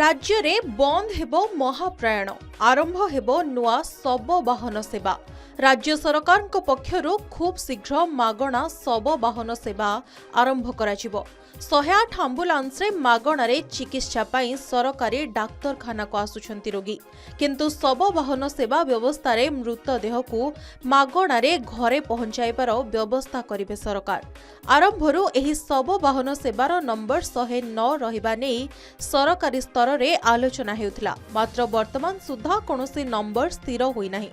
राज्य रे बंद हेबो महाप्रायण आरंभ हेबो नुआ शव वाहन सेवा। राज्य सरकार पक्षरु खूब शीघ्र मागणा शव वाहन सेवा आरंभ कराजिबो। 108 आंबुलांस रे मागणारे चिकित्सा पाई सरकारी डाक्तरखाना को आसुछंती रोगी, किंतु शव वाहन सेवा व्यवस्था रे मृतदेह को मागणारे घरे पहुंचाइबार व्यवस्था करिवे सरकार। आरंभरू एही शव वाहन सेवार नंबर 109 रहिबा नै सरकारी स्तर रे आलोचना हेउथिला, मात्र वर्तमान सुधा कोनोसी नंबर स्थिर होई नाही।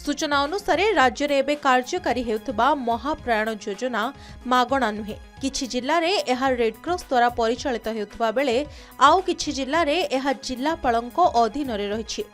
सूचना अनुसार राज्य में एबे कार्यकारी हेउथबा महाप्राण योजना मागणा नुहे। किछि जिल्ला रे एहा रेडक्रॉस द्वारा परिचालित हेउथबा बेले आउ किछि जिल्ला रे एहा जिल्लापालंक अधीन रे रहिछि।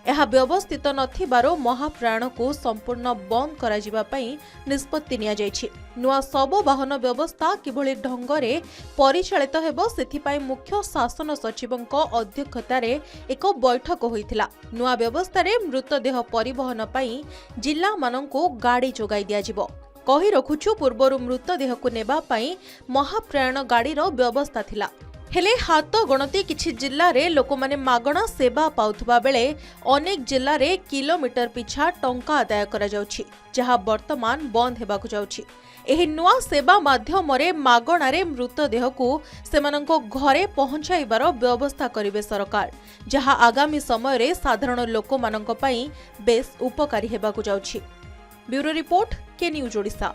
एहा व्यवस्थित नथिबारो महाप्राण को संपूर्ण बंद करा जिबा पई निष्पत्ति निया जायछि। नुआ शव वाहन व्यवस्था किभଳି ढंगरे परिचालित हेबो सेथि पई मुख्य शासन सचिवंक अध्यक्षतारे एक बैठक होइथिला। नुआ व्यवस्था रे मृतदेह परिवहन पई जिल्ला माननकु गाड़ी जोगाई दिया जिवो। कहि रखुछु पूर्वरु मृतदेह को नेबा पई महाप्राण गाड़ीर व्यवस्था थिला, हेले हाथ गणती किछि जिल्ला रे लोक माने मागणा सेवा पाउथबा बेले अनेक जिल्ला रे किलोमीटर पिछा टंका आदाय करा जाउछि, जहा वर्तमान बंद हेबाकु जाउछि। एही नुआ सेवा माध्यम रे मागणा रे मृतदेह को सेमानंको घरे पहुंचाइबार व्यवस्था करिवे सरकार, जहा आगामी समय रे साधारण लोक मानंको पई बेस उपकारी हेबाकु जाउछि। ब्यूरो रिपोर्ट, के न्यूज ओडिशा।